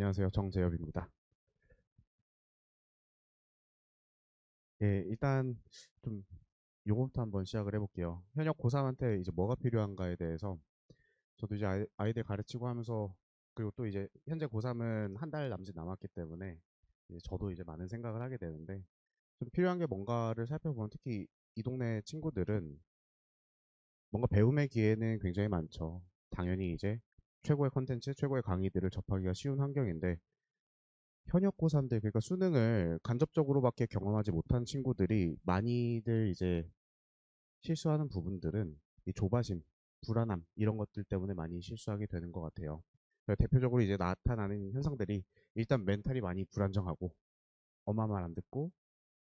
안녕하세요. 정재엽입니다. 예, 일단 좀 요거부터 한번 시작을 해볼게요. 현역 고3한테 이제 뭐가 필요한가에 대해서 저도 이제 아이들 가르치고 하면서 그리고 또 이제 현재 고3은 한 달 남짓 남았기 때문에 이제 저도 이제 많은 생각을 하게 되는데 좀 필요한 게 뭔가를 살펴보면 특히 이 동네 친구들은 뭔가 배움의 기회는 굉장히 많죠. 당연히 이제 최고의 컨텐츠, 최고의 강의들을 접하기가 쉬운 환경인데 현역 고3들 그러니까 수능을 간접적으로밖에 경험하지 못한 친구들이 많이들 이제 실수하는 부분들은 이 조바심, 불안함 이런 것들 때문에 많이 실수하게 되는 것 같아요. 그래서 대표적으로 이제 나타나는 현상들이 일단 멘탈이 많이 불안정하고 엄마 말 안 듣고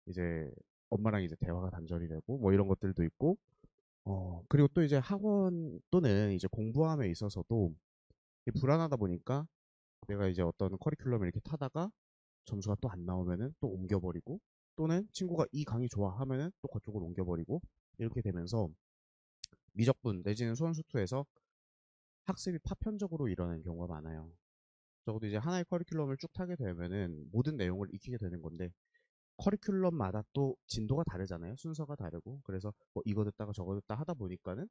이제 엄마랑 이제 대화가 단절이 되고 뭐 이런 것들도 있고 그리고 또 이제 학원 또는 이제 공부함에 있어서도 이 불안하다 보니까 내가 이제 어떤 커리큘럼을 이렇게 타다가 점수가 또 안 나오면은 또 옮겨버리고 또는 친구가 이 강의 좋아하면은 또 그쪽으로 옮겨버리고 이렇게 되면서 미적분 내지는 수원수투에서 학습이 파편적으로 일어나는 경우가 많아요. 적어도 이제 하나의 커리큘럼을 쭉 타게 되면은 모든 내용을 익히게 되는 건데 커리큘럼마다 또 진도가 다르잖아요. 순서가 다르고 그래서 뭐 이거 듣다가 저거 듣다 하다 보니까는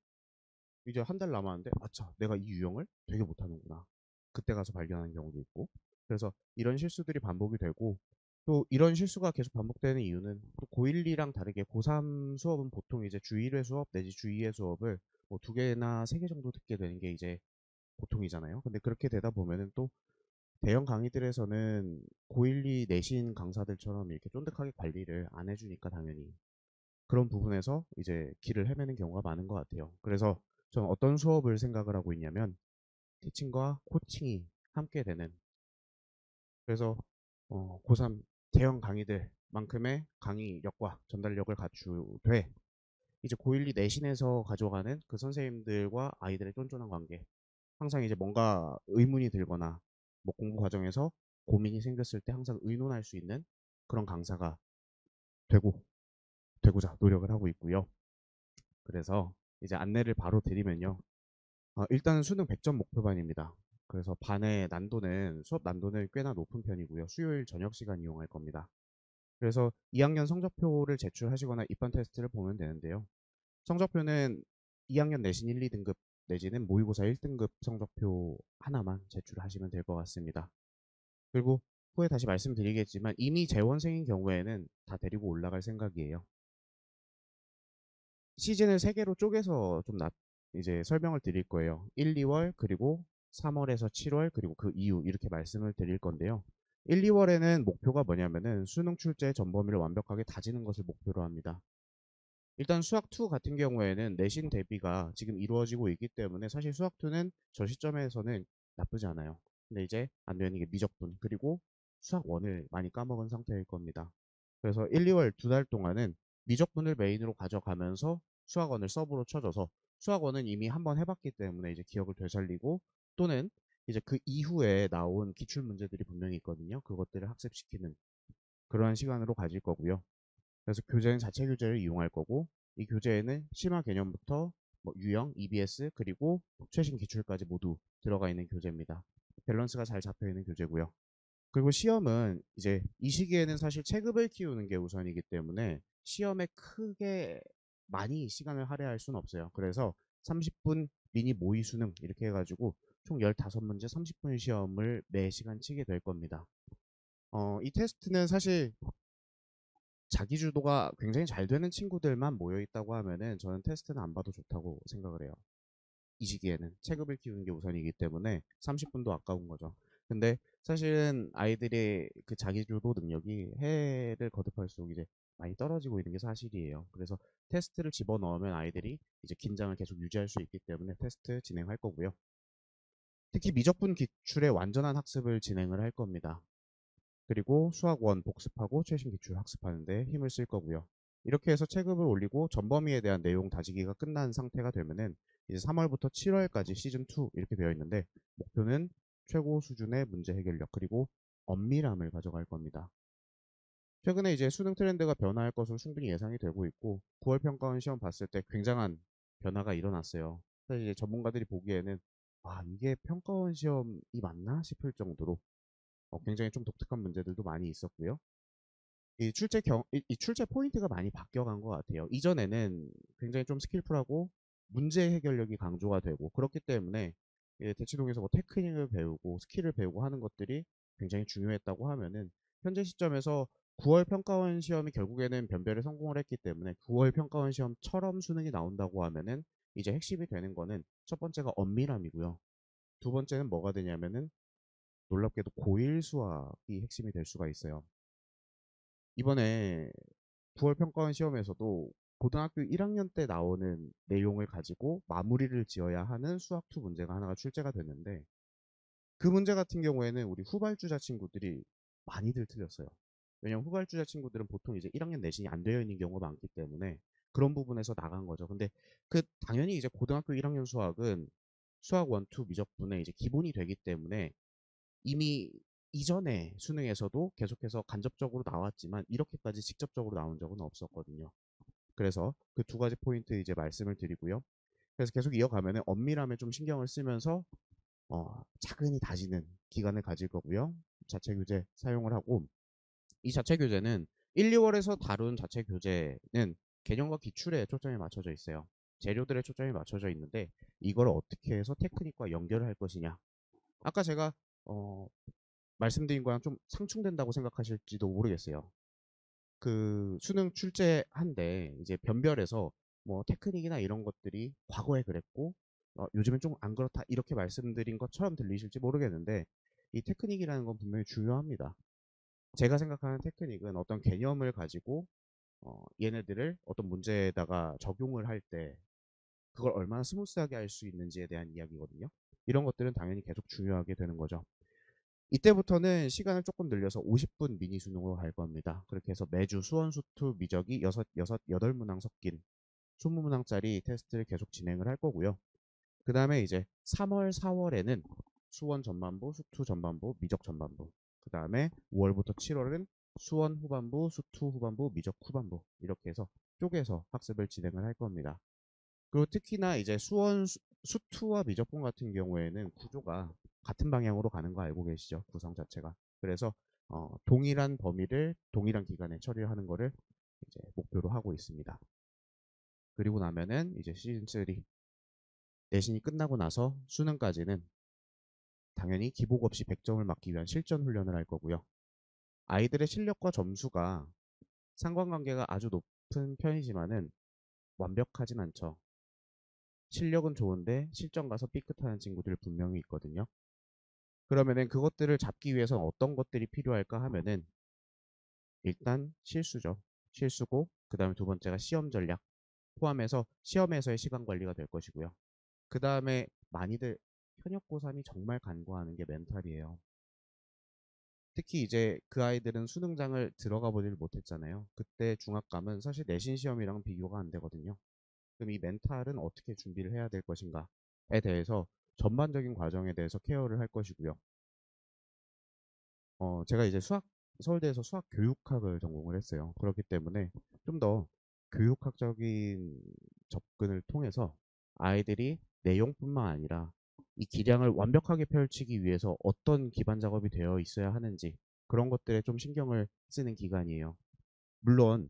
이제 한 달 남았는데 아차 내가 이 유형을 되게 못하는구나. 그때 가서 발견하는 경우도 있고 그래서 이런 실수들이 반복이 되고 또 이런 실수가 계속 반복되는 이유는 또 고1이랑 다르게 고3 수업은 보통 이제 주 1회 수업 내지 주 2회 수업을 뭐 2개나 3개 정도 듣게 되는 게 이제 보통이잖아요. 근데 그렇게 되다 보면은 또 대형 강의들에서는 고1, 2 내신 강사들처럼 이렇게 쫀득하게 관리를 안 해주니까 당연히 그런 부분에서 이제 길을 헤매는 경우가 많은 것 같아요. 그래서 저는 어떤 수업을 생각을 하고 있냐면 티칭과 코칭이 함께 되는 그래서 고3 대형 강의들만큼의 강의력과 전달력을 갖추되 이제 고1, 2 내신에서 가져가는 그 선생님들과 아이들의 쫀쫀한 관계 항상 이제 뭔가 의문이 들거나 뭐 공부 과정에서 고민이 생겼을 때 항상 의논할 수 있는 그런 강사가 되고 되고자 노력을 하고 있고요. 그래서 이제 안내를 바로 드리면요. 일단은 수능 100점 목표반입니다. 그래서 반의 난도는 수업 난도는 꽤나 높은 편이고요. 수요일 저녁 시간 이용할 겁니다. 그래서 2학년 성적표를 제출하시거나 입반 테스트를 보면 되는데요. 성적표는 2학년 내신 1, 2등급 내지는 모의고사 1등급 성적표 하나만 제출하시면 될 것 같습니다. 그리고 후에 다시 말씀드리겠지만 이미 재원생인 경우에는 다 데리고 올라갈 생각이에요. 시즌을 3개로 쪼개서 좀 이제 설명을 드릴 거예요. 1, 2월 그리고 3월에서 7월 그리고 그 이후 이렇게 말씀을 드릴 건데요. 1, 2월에는 목표가 뭐냐면은 수능 출제 전범위를 완벽하게 다지는 것을 목표로 합니다. 일단 수학2 같은 경우에는 내신 대비가 지금 이루어지고 있기 때문에 사실 수학2는 저 시점에서는 나쁘지 않아요. 근데 이제 안 되는 게 미적분 그리고 수학1을 많이 까먹은 상태일 겁니다. 그래서 1, 2월 2달 동안은 미적분을 메인으로 가져가면서 수학원을 서브로 쳐줘서 수학원은 이미 한번 해봤기 때문에 이제 기억을 되살리고 또는 이제 그 이후에 나온 기출 문제들이 분명히 있거든요. 그것들을 학습시키는 그러한 시간으로 가질 거고요. 그래서 교재는 자체 교재를 이용할 거고 이 교재에는 심화 개념부터 뭐 유형, EBS 그리고 최신 기출까지 모두 들어가 있는 교재입니다. 밸런스가 잘 잡혀 있는 교재고요. 그리고 시험은 이제 이 시기에는 사실 체급을 키우는 게 우선이기 때문에 시험에 크게 많이 시간을 할애할 수는 없어요. 그래서 30분 미니 모의 수능 이렇게 해가지고 총 15문제 30분 시험을 매 시간 치게 될 겁니다. 이 테스트는 사실 자기 주도가 굉장히 잘 되는 친구들만 모여 있다고 하면은 저는 테스트는 안 봐도 좋다고 생각을 해요. 이 시기에는 체급을 키우는 게 우선이기 때문에 30분도 아까운 거죠. 근데 사실은 아이들의 그 자기주도 능력이 해를 거듭할수록 이제 많이 떨어지고 있는 게 사실이에요. 그래서 테스트를 집어넣으면 아이들이 이제 긴장을 계속 유지할 수 있기 때문에 테스트 진행할 거고요. 특히 미적분 기출의 완전한 학습을 진행을 할 겁니다. 그리고 수학 원 복습하고 최신 기출 학습하는데 힘을 쓸 거고요. 이렇게 해서 체급을 올리고 전범위에 대한 내용 다지기가 끝난 상태가 되면은 이제 3월부터 7월까지 시즌 2 이렇게 되어 있는데 목표는 최고 수준의 문제 해결력 그리고 엄밀함을 가져갈 겁니다. 최근에 이제 수능 트렌드가 변화할 것으로 충분히 예상이 되고 있고 9월 평가원 시험 봤을 때 굉장한 변화가 일어났어요. 사실 이제 전문가들이 보기에는 이게 평가원 시험이 맞나 싶을 정도로 굉장히 좀 독특한 문제들도 많이 있었고요. 이 출제 포인트가 많이 바뀌어간 것 같아요. 이전에는 굉장히 좀 스킬풀하고 문제 해결력이 강조가 되고 그렇기 때문에 대치동에서 뭐 테크닉을 배우고 스킬을 배우고 하는 것들이 굉장히 중요했다고 하면은 현재 시점에서 9월 평가원 시험이 결국에는 변별에 성공을 했기 때문에 9월 평가원 시험처럼 수능이 나온다고 하면은 이제 핵심이 되는 거는 첫 번째가 엄밀함이고요. 두 번째는 뭐가 되냐면은 놀랍게도 고일 수학이 핵심이 될 수가 있어요. 이번에 9월 평가원 시험에서도 고등학교 1학년 때 나오는 내용을 가지고 마무리를 지어야 하는 수학 2 문제가 하나가 출제가 됐는데 그 문제 같은 경우에는 우리 후발주자 친구들이 많이들 틀렸어요. 왜냐면 후발주자 친구들은 보통 이제 1학년 내신이 안 되어 있는 경우가 많기 때문에 그런 부분에서 나간 거죠. 근데 당연히 이제 고등학교 1학년 수학은 수학 1, 2 미적분의 이제 기본이 되기 때문에 이미 이전에 수능에서도 계속해서 간접적으로 나왔지만 이렇게까지 직접적으로 나온 적은 없었거든요. 그래서 그 두 가지 포인트 이제 말씀을 드리고요. 그래서 계속 이어가면은 엄밀함에 좀 신경을 쓰면서 차근히 다지는 기간을 가질 거고요. 자체 교재 사용을 하고 이 자체 교재는 1, 2월에서 다룬 자체 교재는 개념과 기출에 초점이 맞춰져 있어요. 재료들에 초점이 맞춰져 있는데 이걸 어떻게 해서 테크닉과 연결을 할 것이냐. 아까 제가 어, 말씀드린 거랑 좀 상충된다고 생각하실지도 모르겠어요. 그 수능 출제한데 이제 변별에서 뭐 테크닉이나 이런 것들이 과거에 그랬고 요즘은 좀 안 그렇다 이렇게 말씀드린 것처럼 들리실지 모르겠는데 이 테크닉이라는 건 분명히 중요합니다. 제가 생각하는 테크닉은 어떤 개념을 가지고 얘네들을 어떤 문제에다가 적용을 할 때 그걸 얼마나 스무스하게 할 수 있는지에 대한 이야기거든요. 이런 것들은 당연히 계속 중요하게 되는 거죠. 이때부터는 시간을 조금 늘려서 50분 미니 수능으로 갈 겁니다. 그렇게 해서 매주 수원, 수투, 미적이 8문항 섞인 20문항짜리 테스트를 계속 진행을 할 거고요. 그 다음에 이제 3월, 4월에는 수원 전반부, 수투 전반부, 미적 전반부. 그 다음에 5월부터 7월은 수원 후반부, 수투 후반부, 미적 후반부. 이렇게 해서 쪼개서 학습을 진행을 할 겁니다. 그리고 특히나 이제 수투와 미적분 같은 경우에는 구조가 같은 방향으로 가는 거 알고 계시죠? 구성 자체가. 그래서 동일한 범위를 동일한 기간에 처리를 하는 거를 이제 목표로 하고 있습니다. 그리고 나면은 이제 시즌 3 내신이 끝나고 나서 수능까지는 당연히 기복 없이 100점을 맞기 위한 실전 훈련을 할 거고요. 아이들의 실력과 점수가 상관관계가 아주 높은 편이지만은 완벽하진 않죠. 실력은 좋은데 실전 가서 삐끗하는 친구들 분명히 있거든요. 그러면은 그것들을 잡기 위해서는 어떤 것들이 필요할까 하면은 일단 실수죠. 실수고 그 다음에 두 번째가 시험 전략 포함해서 시험에서의 시간 관리가 될 것이고요. 그 다음에 많이들 현역 고3이 정말 간과하는 게 멘탈이에요. 특히 이제 그 아이들은 수능장을 들어가 보질 못했잖아요. 그때 중압감은 사실 내신 시험이랑 비교가 안 되거든요. 그럼 이 멘탈은 어떻게 준비를 해야 될 것인가에 대해서 전반적인 과정에 대해서 케어를 할 것이고요. 제가 이제 서울대에서 수학 교육학을 전공을 했어요. 그렇기 때문에 좀 더 교육학적인 접근을 통해서 아이들이 내용뿐만 아니라 이 기량을 완벽하게 펼치기 위해서 어떤 기반 작업이 되어 있어야 하는지 그런 것들에 좀 신경을 쓰는 기간이에요. 물론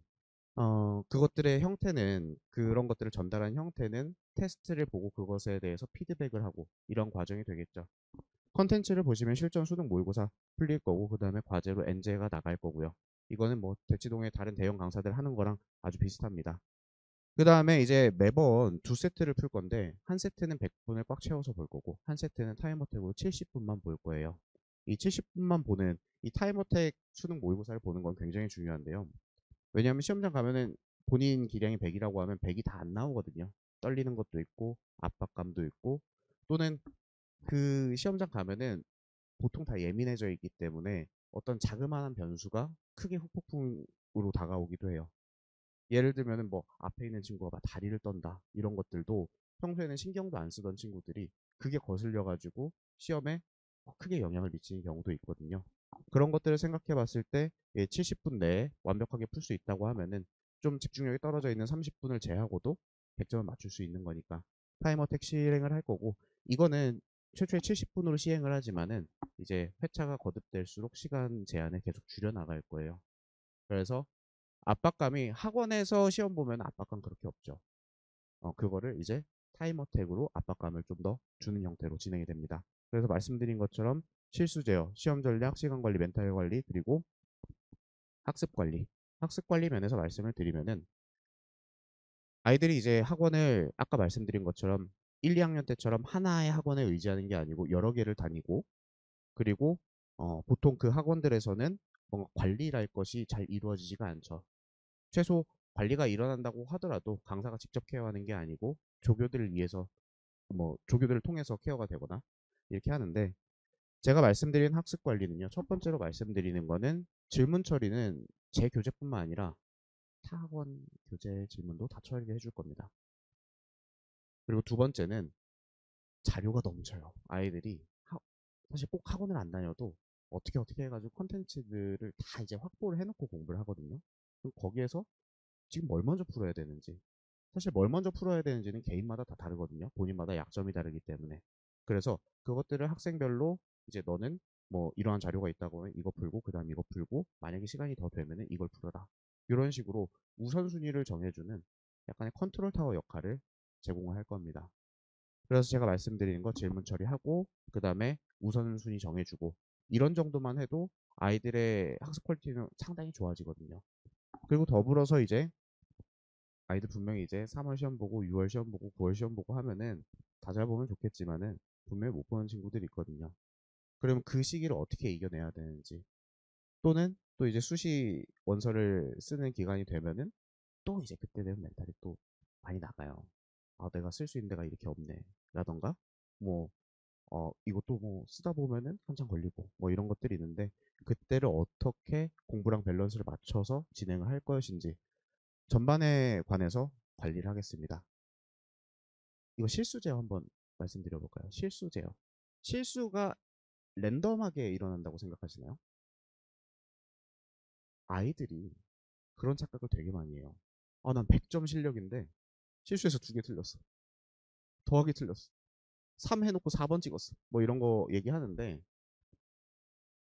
그것들의 형태는 그런 것들을 전달한 형태는 테스트를 보고 그것에 대해서 피드백을 하고 이런 과정이 되겠죠. 컨텐츠를 보시면 실전 수능 모의고사 풀릴 거고 그 다음에 과제로 엔제가 나갈 거고요. 이거는 뭐 대치동의 다른 대형 강사들 하는 거랑 아주 비슷합니다. 그 다음에 이제 매번 두 세트를 풀 건데 한 세트는 100분을 꽉 채워서 볼 거고 한 세트는 타임어택으로 70분만 볼 거예요. 이 70분만 보는 이 타임어택 수능 모의고사를 보는 건 굉장히 중요한데요. 왜냐하면 시험장 가면은 본인 기량이 100이라고 하면 100이 다 안 나오거든요. 떨리는 것도 있고 압박감도 있고 또는 그 시험장 가면은 보통 다 예민해져 있기 때문에 어떤 자그마한 변수가 크게 후폭풍으로 다가오기도 해요. 예를 들면은 뭐 앞에 있는 친구가 막 다리를 떤다 이런 것들도 평소에는 신경도 안 쓰던 친구들이 그게 거슬려 가지고 시험에 크게 영향을 미치는 경우도 있거든요. 그런 것들을 생각해 봤을 때 70분 내에 완벽하게 풀 수 있다고 하면은 좀 집중력이 떨어져 있는 30분을 제하고도 100점을 맞출 수 있는 거니까 타이머 택 실행을 할 거고 이거는 최초에 70분으로 시행을 하지만은 이제 회차가 거듭될수록 시간 제한을 계속 줄여 나갈 거예요. 그래서 압박감이 학원에서 시험 보면 압박감 그렇게 없죠. 그거를 이제 타임어택으로 압박감을 좀 더 주는 형태로 진행이 됩니다. 그래서 말씀드린 것처럼 실수 제어, 시험 전략, 시간 관리, 멘탈 관리, 그리고 학습 관리. 학습 관리 면에서 말씀을 드리면은 아이들이 이제 학원을 아까 말씀드린 것처럼 1, 2학년 때처럼 하나의 학원에 의지하는 게 아니고 여러 개를 다니고 그리고 보통 그 학원들에서는 뭔가 관리랄 것이 잘 이루어지지가 않죠. 최소 관리가 일어난다고 하더라도 강사가 직접 케어하는 게 아니고 조교들을 위해서 뭐 조교들을 통해서 케어가 되거나 이렇게 하는데 제가 말씀드린 학습 관리는요. 첫 번째로 말씀드리는 거는 질문 처리는 제 교재뿐만 아니라 타 학원 교재 질문도 다 처리를 해줄 겁니다. 그리고 두 번째는 자료가 넘쳐요. 아이들이 사실 꼭 학원을 안 다녀도 어떻게 해가지고 컨텐츠들을 다 이제 확보를 해놓고 공부를 하거든요. 그럼 거기에서 지금 뭘 먼저 풀어야 되는지 사실 뭘 먼저 풀어야 되는지는 개인마다 다 다르거든요. 본인마다 약점이 다르기 때문에. 그래서 그것들을 학생별로 이제 너는 뭐 이러한 자료가 있다고 하면 이거 풀고 그다음 이거 풀고 만약에 시간이 더 되면은 이걸 풀어라. 이런 식으로 우선순위를 정해주는 약간의 컨트롤 타워 역할을 제공을 할 겁니다. 그래서 제가 말씀드리는 거 질문 처리하고 그다음에 우선순위 정해주고 이런 정도만 해도 아이들의 학습 퀄리티는 상당히 좋아지거든요. 그리고 더불어서 이제 아이들 분명히 이제 3월 시험 보고 6월 시험 보고 9월 시험 보고 하면은 다 잘 보면 좋겠지만은 분명히 못 보는 친구들이 있거든요. 그러면 그 시기를 어떻게 이겨내야 되는지 또는 또 이제 수시 원서를 쓰는 기간이 되면은 또 이제 그때 되면 멘탈이 또 많이 나가요. 아, 내가 쓸 수 있는 데가 이렇게 없네. 라던가 뭐 이것도 뭐 쓰다 보면은 한참 걸리고 뭐 이런 것들이 있는데 그때를 어떻게 공부랑 밸런스를 맞춰서 진행을 할 것인지 전반에 관해서 관리를 하겠습니다. 이거 실수 제어 한번 말씀드려 볼까요? 실수 제어. 실수가 랜덤하게 일어난다고 생각하시나요? 아이들이 그런 착각을 되게 많이 해요. 난 100점 실력인데 실수해서 2개 틀렸어. 더하기 틀렸어. 3 해놓고 4번 찍었어. 뭐 이런 거 얘기하는데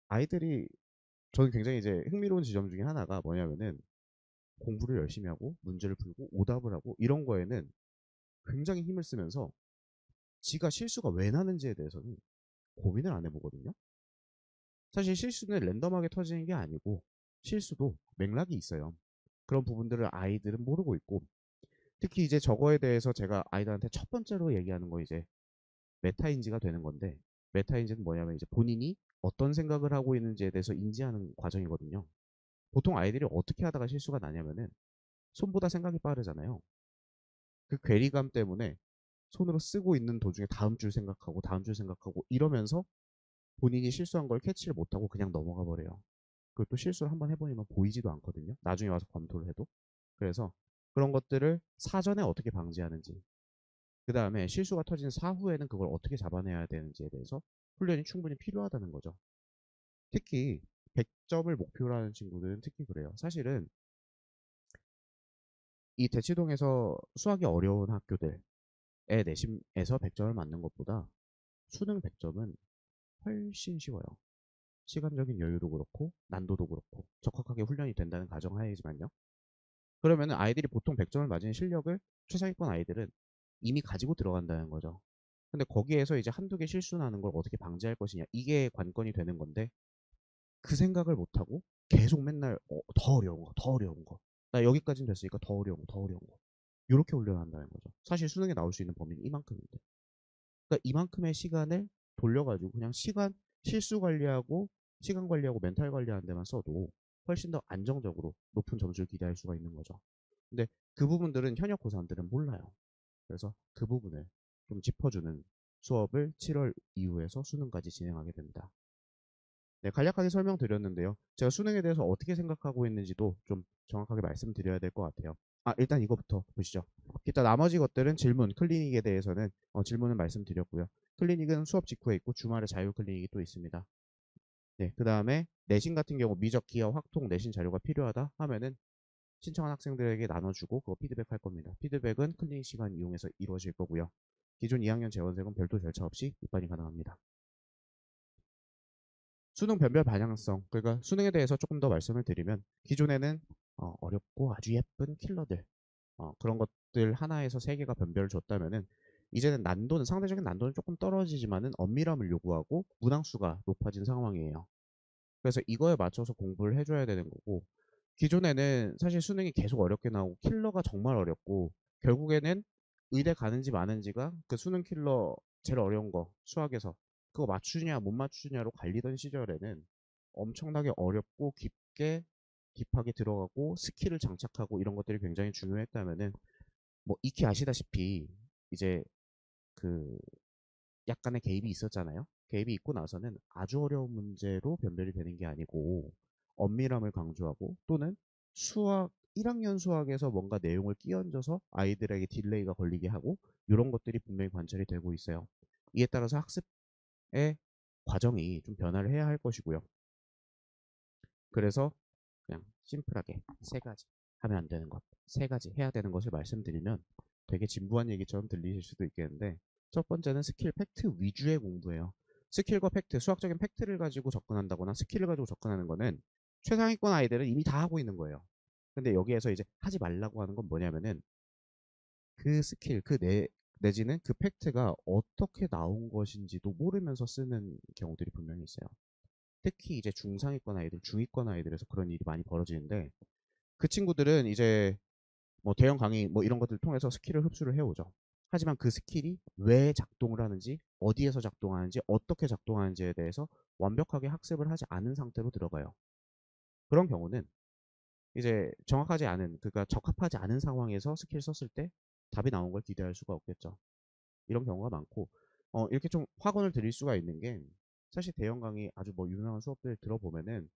아이들이 저는 굉장히 이제 흥미로운 지점 중에 하나가 뭐냐면은 공부를 열심히 하고 문제를 풀고 오답을 하고 이런 거에는 굉장히 힘을 쓰면서 지가 실수가 왜 나는지에 대해서는 고민을 안 해보거든요. 사실 실수는 랜덤하게 터지는 게 아니고 실수도 맥락이 있어요. 그런 부분들을 아이들은 모르고 있고 특히 이제 저거에 대해서 제가 아이들한테 첫 번째로 얘기하는 거 이제 메타인지가 되는 건데 메타인지는 뭐냐면 이제 본인이 어떤 생각을 하고 있는지에 대해서 인지하는 과정이거든요. 보통 아이들이 어떻게 하다가 실수가 나냐면은 손보다 생각이 빠르잖아요. 그 괴리감 때문에 손으로 쓰고 있는 도중에 다음 줄 생각하고 다음 줄 생각하고 이러면서 본인이 실수한 걸 캐치를 못하고 그냥 넘어가 버려요. 그리고 또 실수를 한번 해보니까 보이지도 않거든요. 나중에 와서 검토를 해도. 그래서 그런 것들을 사전에 어떻게 방지하는지, 그 다음에 실수가 터진 사후에는 그걸 어떻게 잡아내야 되는지에 대해서 훈련이 충분히 필요하다는 거죠. 특히 100점을 목표로 하는 친구들은 특히 그래요. 사실은 이 대치동에서 수학이 어려운 학교들의 내신에서 100점을 맞는 것보다 수능 100점은 훨씬 쉬워요. 시간적인 여유도 그렇고 난도도 그렇고 적합하게 훈련이 된다는 가정하에지만요. 그러면은 아이들이 보통 100점을 맞은 실력을 최상위권 아이들은 이미 가지고 들어간다는 거죠. 근데 거기에서 이제 한두 개 실수 나는 걸 어떻게 방지할 것이냐 이게 관건이 되는 건데 그 생각을 못하고 계속 맨날 더 어려운 거, 더 어려운 거. 나 여기까지는 됐으니까 더 어려운 거, 더 어려운 거. 이렇게 훈련한다는 거죠. 사실 수능에 나올 수 있는 범위는 이만큼인데. 그러니까 이만큼의 시간을 돌려가지고 그냥 시간 실수 관리하고 시간 관리하고 멘탈 관리하는 데만 써도 훨씬 더 안정적으로 높은 점수를 기대할 수가 있는 거죠. 근데 그 부분들은 현역 고3들은 몰라요. 그래서 그 부분을 좀 짚어주는 수업을 7월 이후에서 수능까지 진행하게 됩니다. 네, 간략하게 설명드렸는데요. 제가 수능에 대해서 어떻게 생각하고 있는지도 좀 정확하게 말씀드려야 될 것 같아요. 일단 이거부터 보시죠. 일단 나머지 것들은 질문, 클리닉에 대해서는 질문을 말씀드렸고요. 클리닉은 수업 직후에 있고 주말에 자유 클리닉이 또 있습니다. 네, 그 다음에 내신 같은 경우 미적 기하 확통 내신 자료가 필요하다 하면은 신청한 학생들에게 나눠주고 그거 피드백 할 겁니다. 피드백은 클리닉 시간 이용해서 이루어질 거고요. 기존 2학년 재원생은 별도 절차 없이 입반이 가능합니다. 수능 변별 반영성, 그러니까 수능에 대해서 조금 더 말씀을 드리면 기존에는 어렵고 아주 예쁜 킬러들 그런 것들 하나에서 세 개가 변별을 줬다면은 이제는 난도는 상대적인 난도는 조금 떨어지지만은 엄밀함을 요구하고 문항수가 높아진 상황이에요. 그래서 이거에 맞춰서 공부를 해줘야 되는 거고 기존에는 사실 수능이 계속 어렵게 나오고 킬러가 정말 어렵고 결국에는 의대 가는지 마는지가 그 수능 킬러 제일 어려운 거 수학에서 그거 맞추냐 못 맞추냐로 갈리던 시절에는 엄청나게 어렵고 깊게 딥하게 들어가고 스킬을 장착하고 이런 것들이 굉장히 중요했다면은 뭐 익히 아시다시피 이제 그 약간의 개입이 있었잖아요. 개입이 있고 나서는 아주 어려운 문제로 변별이 되는 게 아니고 엄밀함을 강조하고 또는 수학 1학년 수학에서 뭔가 내용을 끼얹어서 아이들에게 딜레이가 걸리게 하고 이런 것들이 분명히 관찰이 되고 있어요. 이에 따라서 학습의 과정이 좀 변화를 해야 할 것이고요. 그래서 그냥 심플하게 세 가지 하면 안 되는 것, 세 가지 해야 되는 것을 말씀드리면 되게 진부한 얘기처럼 들리실 수도 있겠는데 첫 번째는 스킬 팩트 위주의 공부예요. 스킬과 팩트, 수학적인 팩트를 가지고 접근한다거나 스킬을 가지고 접근하는 거는 최상위권 아이들은 이미 다 하고 있는 거예요. 근데 여기에서 이제 하지 말라고 하는 건 뭐냐면은 그 스킬, 내지는 그 팩트가 어떻게 나온 것인지도 모르면서 쓰는 경우들이 분명히 있어요. 특히 이제 중상위권 아이들, 중위권 아이들에서 그런 일이 많이 벌어지는데 그 친구들은 이제 뭐 대형 강의 뭐 이런 것들을 통해서 스킬을 흡수를 해오죠. 하지만 그 스킬이 왜 작동을 하는지, 어디에서 작동하는지, 어떻게 작동하는지에 대해서 완벽하게 학습을 하지 않은 상태로 들어가요. 그런 경우는 이제 정확하지 않은, 그러니까 적합하지 않은 상황에서 스킬 썼을 때 답이 나온 걸 기대할 수가 없겠죠. 이런 경우가 많고, 이렇게 좀 확언을 드릴 수가 있는 게 사실 대형 강의 아주 뭐 유명한 수업들 들어보면은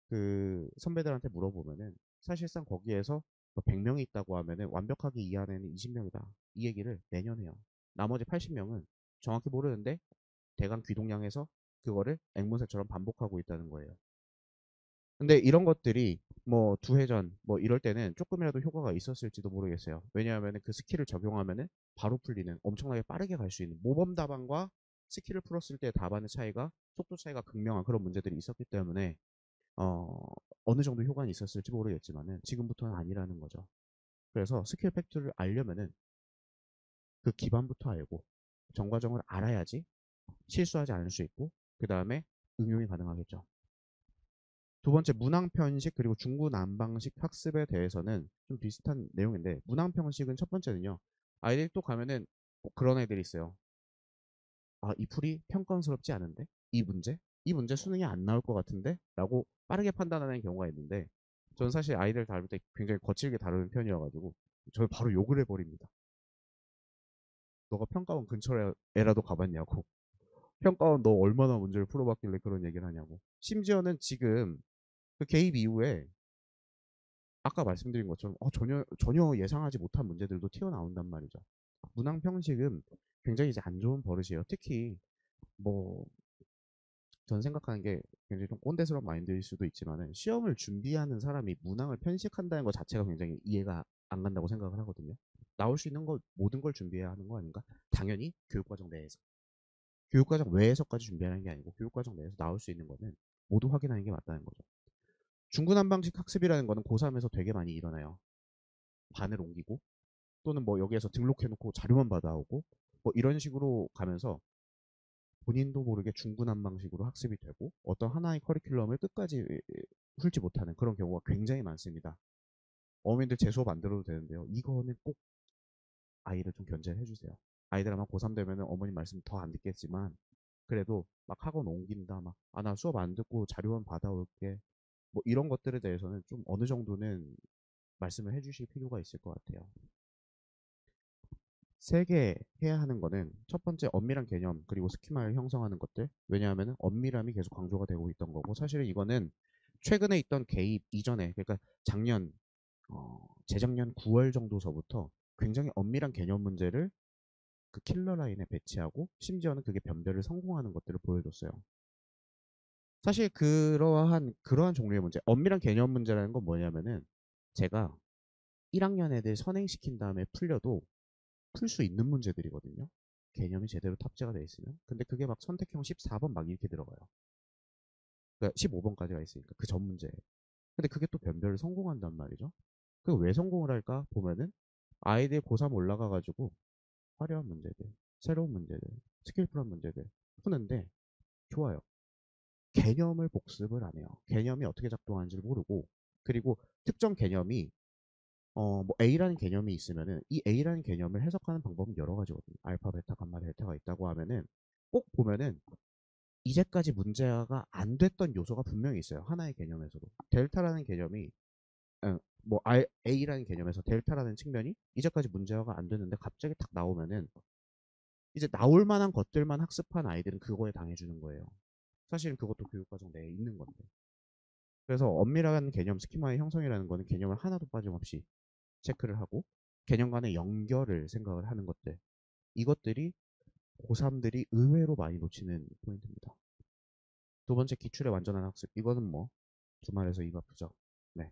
그 선배들한테 물어보면은 사실상 거기에서 100명이 있다고 하면은 완벽하게 이해하는 애는 20명이다. 이 얘기를 매년 해요. 나머지 80명은 정확히 모르는데 대강 귀동냥해서 그거를 앵무새처럼 반복하고 있다는 거예요. 근데 이런 것들이 뭐 두회전 뭐 이럴 때는 조금이라도 효과가 있었을지도 모르겠어요. 왜냐하면 그 스킬을 적용하면은 바로 풀리는 엄청나게 빠르게 갈 수 있는 모범 답안과 스킬을 풀었을 때 답안의 차이가 속도 차이가 극명한 그런 문제들이 있었기 때문에 어, 어느 정도 효과는 있었을지 모르겠지만은 지금부터는 아니라는 거죠. 그래서 스킬 팩트를 알려면은 그 기반부터 알고 정과정을 알아야지 실수하지 않을 수 있고 그 다음에 응용이 가능하겠죠. 두 번째 문항편식 그리고 중구난방식 학습에 대해서는 좀 비슷한 내용인데 문항편식은 첫 번째는요. 아이들이 또 가면은 꼭 그런 애들이 있어요. 아, 이 풀이 평가스럽지 않은데? 이 문제? 이 문제 수능에 안 나올 것 같은데? 라고 빠르게 판단하는 경우가 있는데 저는 사실 아이들 다룰 때 굉장히 거칠게 다루는 편이어가지고 저를 바로 욕을 해버립니다. 너가 평가원 근처에라도 가봤냐고. 평가원 너 얼마나 문제를 풀어봤길래 그런 얘기를 하냐고. 심지어는 지금 그 개입 이후에 아까 말씀드린 것처럼 전혀 예상하지 못한 문제들도 튀어나온단 말이죠. 문항 평식은 굉장히 이제 안 좋은 버릇이에요. 특히 뭐 전 생각하는 게 굉장히 좀 꼰대스러운 마인드일 수도 있지만은 시험을 준비하는 사람이 문항을 편식한다는 것 자체가 굉장히 이해가 안 간다고 생각을 하거든요. 나올 수 있는 걸 모든 걸 준비해야 하는 거 아닌가? 당연히 교육과정 내에서. 교육과정 외에서까지 준비하는 게 아니고 교육과정 내에서 나올 수 있는 거는 모두 확인하는 게 맞다는 거죠. 중구난방식 학습이라는 거는 고3에서 되게 많이 일어나요. 반을 옮기고 또는 뭐 여기에서 등록해놓고 자료만 받아오고 뭐 이런 식으로 가면서 본인도 모르게 중구난방식으로 학습이 되고 어떤 하나의 커리큘럼을 끝까지 풀지 못하는 그런 경우가 굉장히 많습니다. 어머님들 제 수업 안 들어도 되는데요. 이거는 꼭 아이를 좀 견제를 해주세요. 아이들 아마 고3 되면 어머님 말씀 더 안 듣겠지만 그래도 막 학원 옮긴다 막 아 나 수업 안 듣고 자료만 받아올게 뭐 이런 것들에 대해서는 좀 어느 정도는 말씀을 해주실 필요가 있을 것 같아요. 세개 해야 하는 거는 첫 번째 엄밀한 개념 그리고 스키마를 형성하는 것들 왜냐하면 엄밀함이 계속 강조가 되고 있던 거고 사실은 이거는 최근에 있던 개입 이전에 그러니까 작년 재작년 9월 정도서부터 굉장히 엄밀한 개념 문제를 그 킬러 라인에 배치하고 심지어는 그게 변별을 성공하는 것들을 보여줬어요. 사실 그러한 종류의 문제 엄밀한 개념 문제라는 건 뭐냐면은 제가 1학년 애들 선행시킨 다음에 풀려도 풀 수 있는 문제들이거든요. 개념이 제대로 탑재가 돼 있으면. 근데 그게 막 선택형 14번 막 이렇게 들어가요. 그러니까 15번까지가 있으니까 그 전 문제. 근데 그게 또 변별을 성공한단 말이죠. 그 왜 성공을 할까 보면은 아이들 고3 올라가가지고 화려한 문제들, 새로운 문제들, 스킬풀한 문제들 푸는데 좋아요. 개념을 복습을 안 해요. 개념이 어떻게 작동하는지를 모르고, 그리고 특정 개념이 뭐 A라는 개념이 있으면은 이 A라는 개념을 해석하는 방법은 여러 가지거든요. 알파, 베타, 감마, 델타가 있다고 하면은 꼭 보면은 이제까지 문제가 안 됐던 요소가 분명히 있어요. 하나의 개념에서도. 델타라는 개념이 뭐 A라는 개념에서 델타라는 측면이 이제까지 문제가 안 됐는데 갑자기 탁 나오면은 이제 나올 만한 것들만 학습한 아이들은 그거에 당해주는 거예요. 사실 그것도 교육과정 내에 있는 건데. 그래서 엄밀한 개념 스키마의 형성이라는 거는 개념을 하나도 빠짐없이 체크를 하고 개념 간의 연결을 생각을 하는 것들. 이것들이 고3들이 의외로 많이 놓치는 포인트입니다. 두 번째, 기출의 완전한 학습. 이거는 뭐 주말에서 입 아프죠. 네.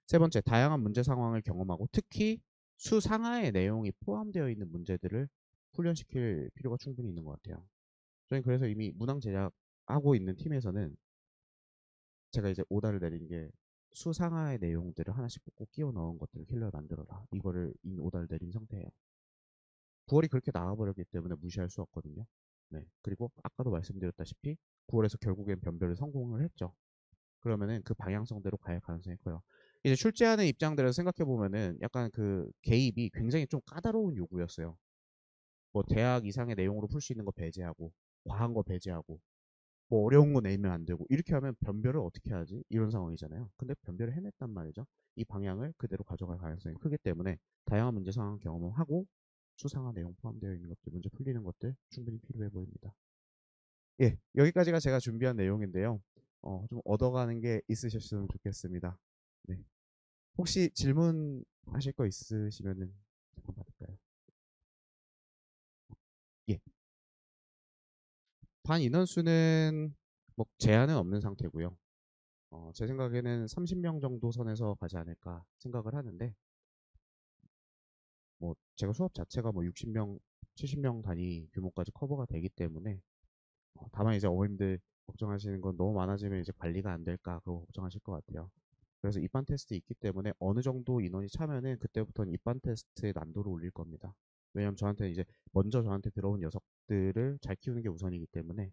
세 번째, 다양한 문제 상황을 경험하고 특히 수상하의 내용이 포함되어 있는 문제들을 훈련시킬 필요가 충분히 있는 것 같아요. 저희 그래서 이미 문항 제작하고 있는 팀에서는 제가 이제 오다를 내린 게 수상하의 내용들을 하나씩 꼭 끼워 넣은 것들을 킬러에 만들어라. 이거를 이미 오다를 내린 상태예요. 9월이 그렇게 나와버렸기 때문에 무시할 수 없거든요. 네. 그리고 아까도 말씀드렸다시피 9월에서 결국엔 변별을 성공을 했죠. 그러면은 그 방향성대로 갈 가능성이 커요. 이제 출제하는 입장들을 생각해 보면은 약간 그 개입이 굉장히 좀 까다로운 요구였어요. 뭐 대학 이상의 내용으로 풀 수 있는 거 배제하고 과한 거 배제하고 뭐 어려운 거 내면 안 되고 이렇게 하면 변별을 어떻게 하지? 이런 상황이잖아요. 근데 변별을 해냈단 말이죠. 이 방향을 그대로 가져갈 가능성이 크기 때문에 다양한 문제 상황 경험을 하고 수상한 내용 포함되어 있는 것들, 문제 풀리는 것들 충분히 필요해 보입니다. 예, 여기까지가 제가 준비한 내용인데요. 좀 얻어가는 게 있으셨으면 좋겠습니다. 네. 혹시 질문하실 거 있으시면은 잠깐 받을까요? 예. 반 인원수는 뭐 제한은 없는 상태고요. 제 생각에는 30명 정도 선에서 가지 않을까 생각을 하는데, 뭐 제가 수업 자체가 뭐 60명, 70명 단위 규모까지 커버가 되기 때문에 다만 이제 어머님들 걱정하시는 건 너무 많아지면 이제 관리가 안 될까 그거 걱정하실 것 같아요. 그래서 입반 테스트 있기 때문에 어느 정도 인원이 차면은 그때부터는 입반 테스트의 난도를 올릴 겁니다. 왜냐면 저한테 이제 먼저 저한테 들어온 녀석들을 잘 키우는 게 우선이기 때문에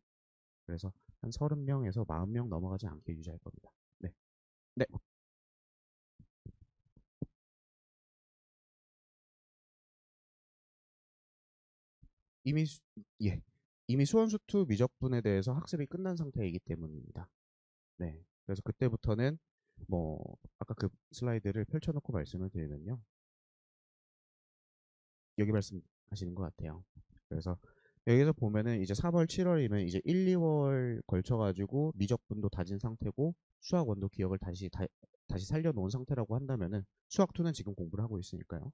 그래서 한 30명에서 40명 넘어가지 않게 유지할 겁니다. 네. 네. 이미 예. 이미 수원수투 미적분에 대해서 학습이 끝난 상태이기 때문입니다. 네. 그래서 그때부터는 뭐 아까 그 슬라이드를 펼쳐놓고 말씀을 드리면요. 여기 말씀하시는 것 같아요. 그래서 여기서 보면은 이제 4월, 7월이면 이제 1, 2월 걸쳐가지고 미적분도 다진 상태고 수학원도 기억을 다시 살려놓은 상태라고 한다면은 수학2는 지금 공부를 하고 있으니까요.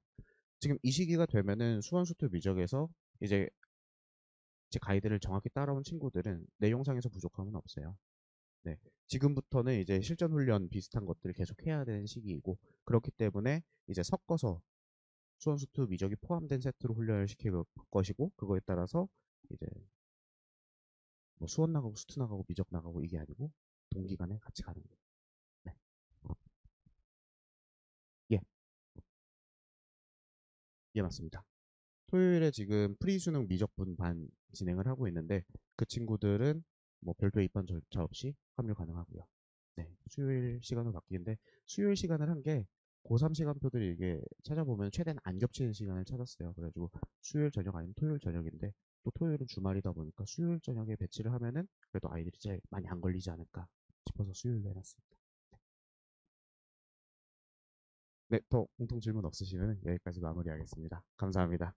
지금 이 시기가 되면은 수원수투 미적에서 이제 제 가이드를 정확히 따라온 친구들은 내용상에서 부족함은 없어요. 네. 지금부터는 이제 실전 훈련 비슷한 것들을 계속 해야 되는 시기이고 그렇기 때문에 이제 섞어서 수원수투 미적이 포함된 세트로 훈련을 시킬 것이고 그거에 따라서 이제 뭐 수원 나가고 수투 나가고 미적 나가고 이게 아니고 동기간에 같이 가는 거예요. 네. 예, 예 맞습니다. 토요일에 지금 프리수능 미적분 반 진행을 하고 있는데 그 친구들은 뭐 별도 입반 절차 없이 합류 가능하고요. 네, 수요일 시간으로 바뀌는데 수요일 시간을 한 게 고3 시간표들이 이게 찾아보면 최대한 안 겹치는 시간을 찾았어요. 그래가지고 수요일 저녁 아니면 토요일 저녁인데 또 토요일은 주말이다 보니까 수요일 저녁에 배치를 하면은 그래도 아이들이 제일 많이 안 걸리지 않을까 싶어서 수요일로 해놨습니다. 네, 더 공통 질문 없으시면 여기까지 마무리하겠습니다. 감사합니다.